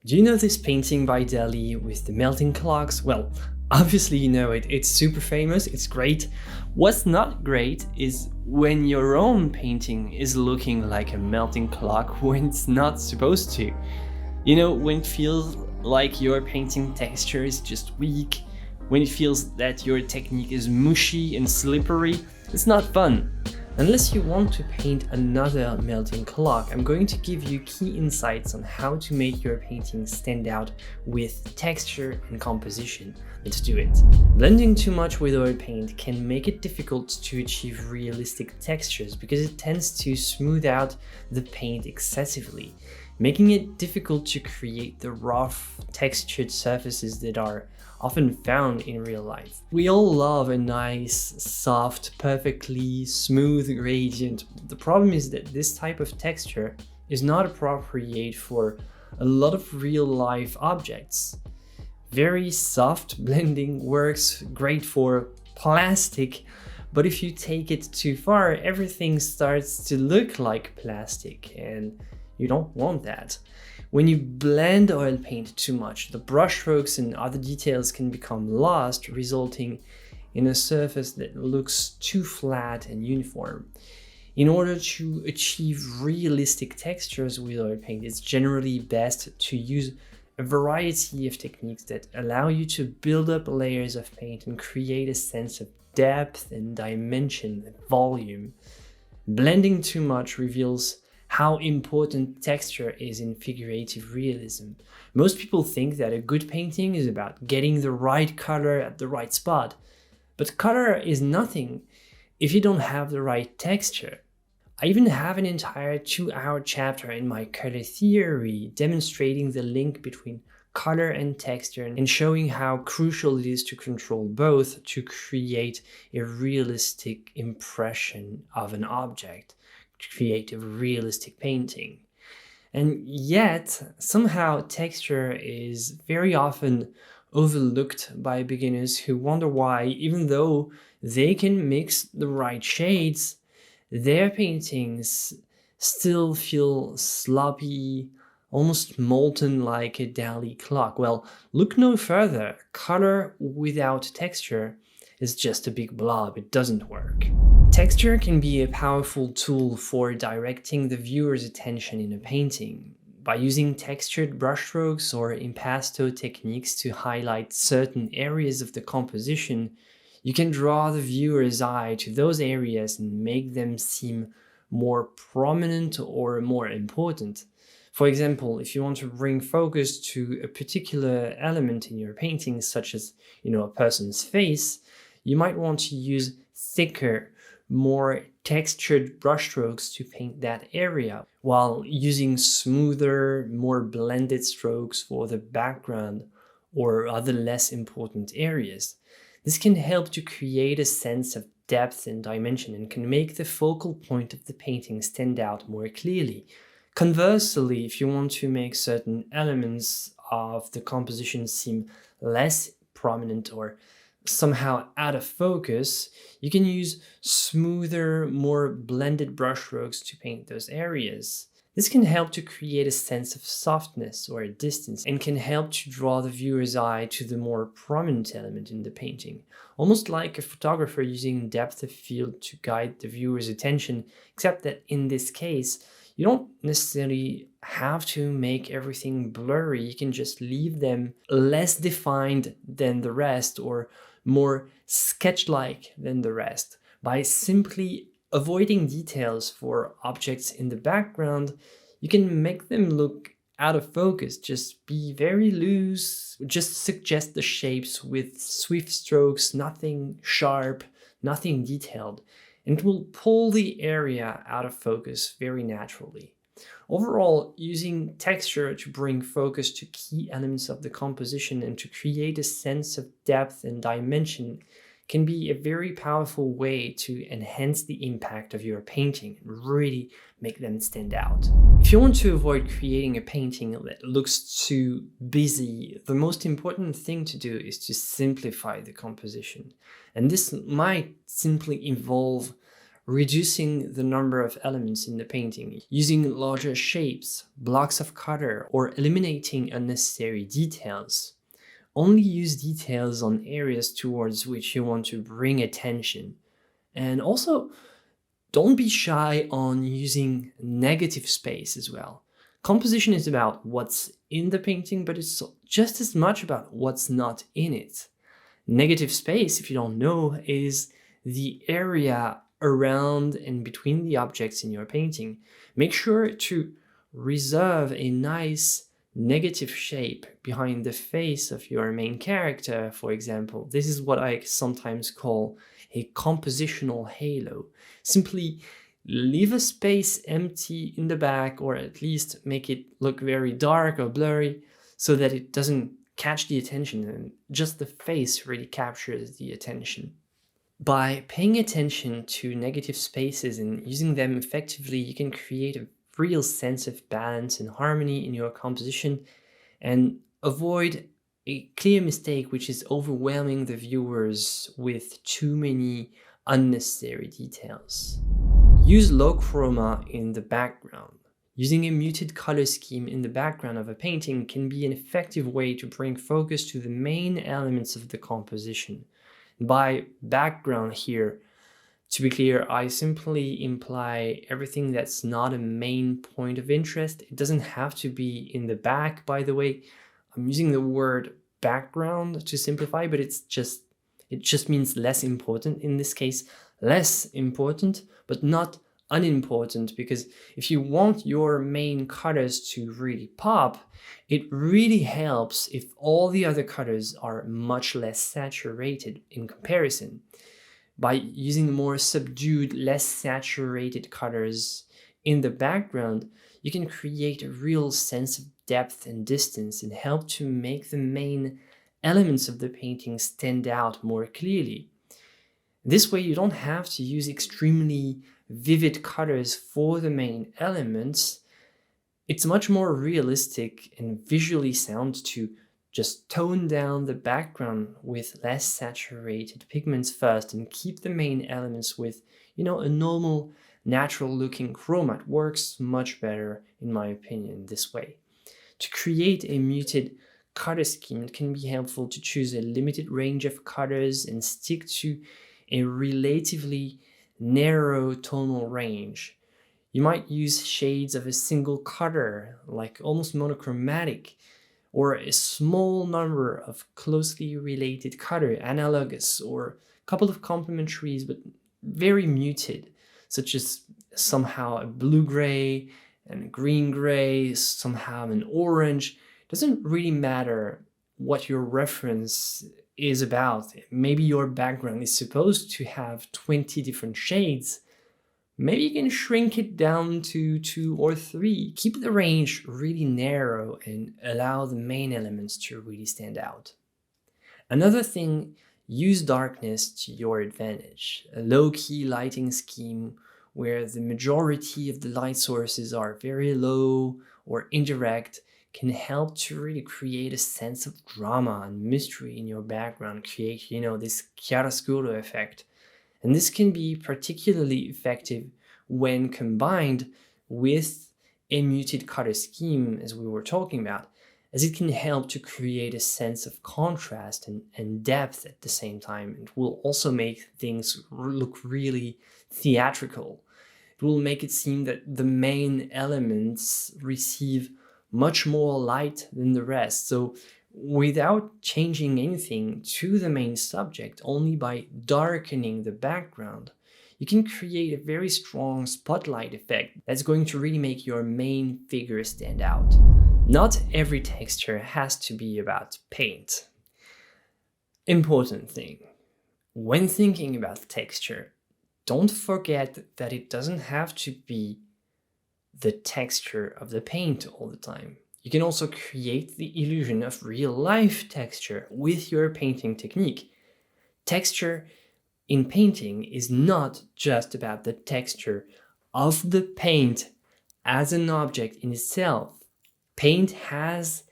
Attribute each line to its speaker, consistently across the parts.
Speaker 1: Do you know this painting by Dali with the melting clocks? Well, obviously you know it. It's super famous, it's great. What's not great is when your own painting is looking like a melting clock when it's not supposed to. You know, when it feels like your painting texture is just weak, when it feels that your technique is mushy and slippery, it's not fun. Unless you want to paint another melting clock, I'm going to give you key insights on how to make your painting stand out with texture and composition. Let's do it. Blending too much with oil paint can make it difficult to achieve realistic textures because it tends to smooth out the paint excessively, making it difficult to create the rough, textured surfaces that are often found in real life. We all love a nice, soft, perfectly smooth gradient. The problem is that this type of texture is not appropriate for a lot of real life objects. Very soft blending works great for plastic, but if you take it too far, everything starts to look like plastic, and you don't want that. When you blend oil paint too much, the brushstrokes and other details can become lost, resulting in a surface that looks too flat and uniform. In order to achieve realistic textures with oil paint, it's generally best to use a variety of techniques that allow you to build up layers of paint and create a sense of depth and dimension and volume. Blending too much reveals how important texture is in figurative realism. Most people think that a good painting is about getting the right color at the right spot, but color is nothing if you don't have the right texture. I even have an entire 2-hour chapter in my color theory demonstrating the link between color and texture and showing how crucial it is to control both to create a realistic impression of an object, to create a realistic painting. And yet, somehow texture is very often overlooked by beginners who wonder why, even though they can mix the right shades, their paintings still feel sloppy, almost molten like a Dali clock. Well, look no further. Color without texture is just a big blob. It doesn't work. Texture can be a powerful tool for directing the viewer's attention in a painting. By using textured brushstrokes or impasto techniques to highlight certain areas of the composition, you can draw the viewer's eye to those areas and make them seem more prominent or more important. For example, if you want to bring focus to a particular element in your painting, such as, a person's face, you might want to use thicker, more textured brushstrokes to paint that area, while using smoother, more blended strokes for the background or other less important areas. This can help to create a sense of depth and dimension and can make the focal point of the painting stand out more clearly. Conversely, if you want to make certain elements of the composition seem less prominent or somehow out of focus, you can use smoother, more blended brushstrokes to paint those areas. This can help to create a sense of softness or a distance and can help to draw the viewer's eye to the more prominent element in the painting, almost like a photographer using depth of field to guide the viewer's attention, except that in this case, you don't necessarily have to make everything blurry. You can just leave them less defined than the rest or more sketch-like than the rest by simply avoiding details for objects in the background. You can make them look out of focus. Just be very loose. Just suggest the shapes with swift strokes, nothing sharp, nothing detailed, and it will pull the area out of focus very naturally. Overall, using texture to bring focus to key elements of the composition and to create a sense of depth and dimension can be a very powerful way to enhance the impact of your painting and really make them stand out. If you want to avoid creating a painting that looks too busy, the most important thing to do is to simplify the composition. And this might simply involve reducing the number of elements in the painting, using larger shapes, blocks of color, or eliminating unnecessary details. Only use details on areas towards which you want to bring attention. And also, don't be shy on using negative space as well. Composition is about what's in the painting, but it's just as much about what's not in it. Negative space, if you don't know, is the area around and between the objects in your painting. Make sure to reserve a nice negative shape behind the face of your main character, for example. This is what I sometimes call a compositional halo. Simply leave a space empty in the back, or at least make it look very dark or blurry so that it doesn't catch the attention and just the face really captures the attention. By paying attention to negative spaces and using them effectively, you can create a real sense of balance and harmony in your composition and avoid a clear mistake, which is overwhelming the viewers with too many unnecessary details. Use low chroma in the background. Using a muted color scheme in the background of a painting can be an effective way to bring focus to the main elements of the composition. By background here, to be clear, I simply imply everything that's not a main point of interest. It doesn't have to be in the back, by the way. I'm using the word background to simplify, but it just means less important. In this case, less important, but not unimportant, because if you want your main colors to really pop, it really helps if all the other colors are much less saturated in comparison. By using more subdued, less saturated colors in the background, you can create a real sense of depth and distance and help to make the main elements of the painting stand out more clearly. This way, you don't have to use extremely vivid colors for the main elements. It's much more realistic and visually sound to just tone down the background with less saturated pigments first and keep the main elements with, a normal, natural looking chroma. It works much better, in my opinion, this way. To create a muted color scheme, it can be helpful to choose a limited range of colors and stick to a relatively narrow tonal range. You might use shades of a single color, like almost monochromatic, or a small number of closely related color, analogous, or a couple of complementaries but very muted, such as somehow a blue-gray and a green-gray, somehow an orange. It doesn't really matter what your reference is about. Maybe your background is supposed to have 20 different shades. Maybe you can shrink it down to 2 or 3. Keep the range really narrow and allow the main elements to really stand out. Another thing, use darkness to your advantage. A low-key lighting scheme where the majority of the light sources are very low or indirect can help to really create a sense of drama and mystery in your background, create, this chiaroscuro effect. And this can be particularly effective when combined with a muted color scheme, as we were talking about, as it can help to create a sense of contrast and depth at the same time. It will also make things look really theatrical. It will make it seem that the main elements receive much more light than the rest. So without changing anything to the main subject, only by darkening the background, you can create a very strong spotlight effect that's going to really make your main figure stand out. Not every texture has to be about paint. Important thing, when thinking about texture, don't forget that it doesn't have to be the texture of the paint all the time. You can also create the illusion of real life texture with your painting technique. Texture in painting is not just about the texture of the paint as an object in itself. Paint has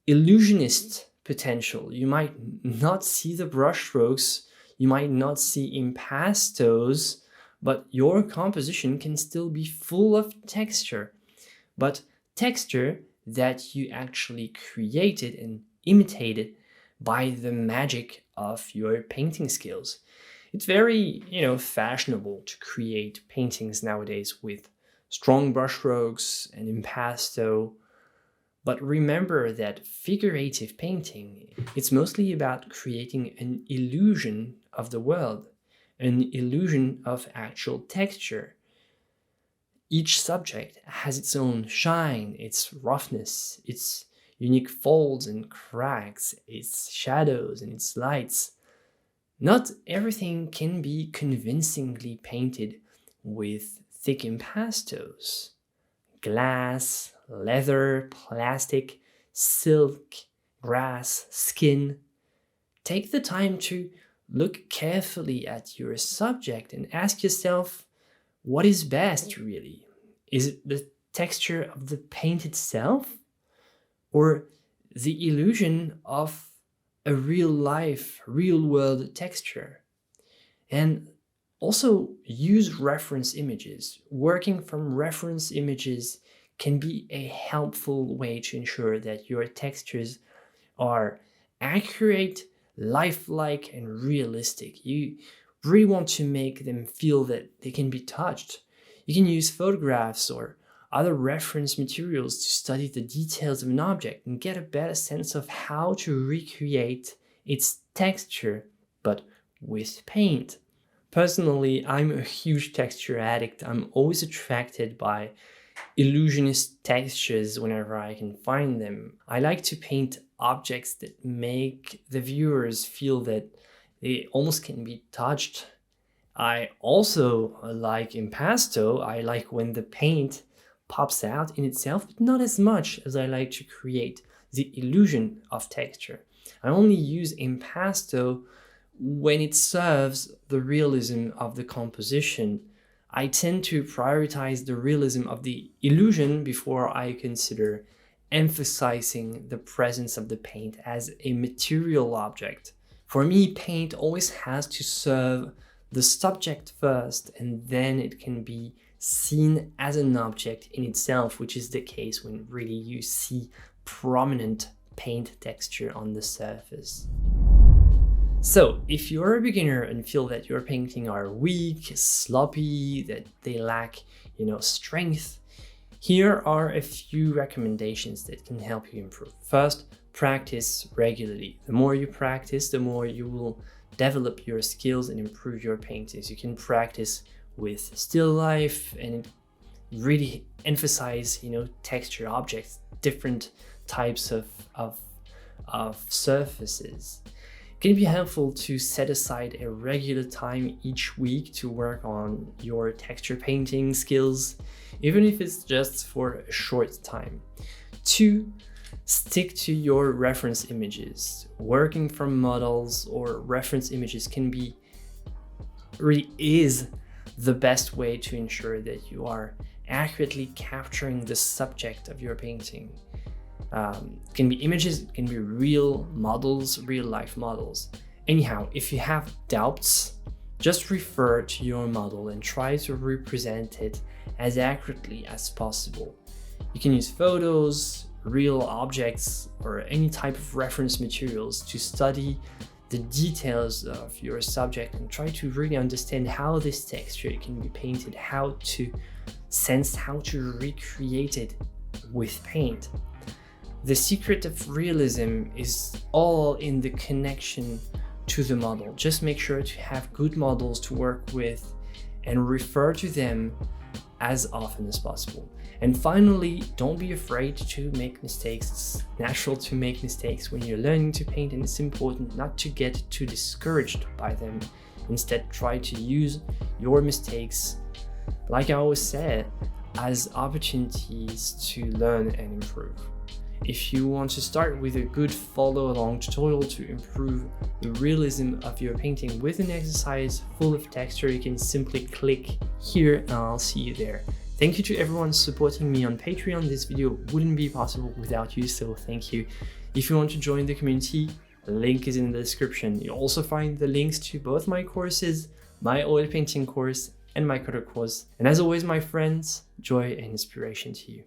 Speaker 1: illusionist potential. You might not see the brush strokes, you might not see impastos, but your composition can still be full of texture, but texture that you actually created and imitated by the magic of your painting skills. It's very, fashionable to create paintings nowadays with strong brushstrokes and impasto. But remember that figurative painting, it's mostly about creating an illusion of the world, an illusion of actual texture. Each subject has its own shine, its roughness, its unique folds and cracks, its shadows and its lights. Not everything can be convincingly painted with thick impastos. Glass, leather, plastic, silk, grass, skin. Take the time to look carefully at your subject and ask yourself, what is best really? Is it the texture of the paint itself, or the illusion of a real life, real world texture? And also use reference images. Working from reference images can be a helpful way to ensure that your textures are accurate, lifelike, and realistic. You really want to make them feel that they can be touched. You can use photographs or other reference materials to study the details of an object and get a better sense of how to recreate its texture, but with paint. Personally, I'm a huge texture addict. I'm always attracted by illusionist textures whenever I can find them. I like to paint objects that make the viewers feel that they almost can be touched. I also like impasto. I like when the paint pops out in itself, but not as much as I like to create the illusion of texture. I only use impasto when it serves the realism of the composition. I tend to prioritize the realism of the illusion before I consider emphasizing the presence of the paint as a material object. For me, paint always has to serve the subject first, and then it can be seen as an object in itself, which is the case when really you see prominent paint texture on the surface. So if you're a beginner and feel that your painting are weak, sloppy, that they lack, strength, here are a few recommendations that can help you improve. First, practice regularly. The more you practice, the more you will develop your skills and improve your paintings. You can practice with still life and really emphasize, texture objects, different types of surfaces. It can be helpful to set aside a regular time each week to work on your texture painting skills, even if it's just for a short time. 2, stick to your reference images. Working from models or reference images really is the best way to ensure that you are accurately capturing the subject of your painting. It can be images, it can be real models, real life models. Anyhow, if you have doubts, just refer to your model and try to represent it as accurately as possible. You can use photos, real objects, or any type of reference materials to study the details of your subject and try to really understand how this texture can be painted, how to sense, how to recreate it with paint. The secret of realism is all in the connection to the model. Just make sure to have good models to work with and refer to them as often as possible. And finally, don't be afraid to make mistakes. It's natural to make mistakes when you're learning to paint, and it's important not to get too discouraged by them. Instead, try to use your mistakes, like I always said, as opportunities to learn and improve. If you want to start with a good follow-along tutorial to improve the realism of your painting with an exercise full of texture, you can simply click here and I'll see you there. Thank you to everyone supporting me on Patreon. This video wouldn't be possible without you, so thank you. If you want to join the community, the link is in the description. You'll also find the links to both my courses, my oil painting course and my color course. And as always, my friends, joy and inspiration to you.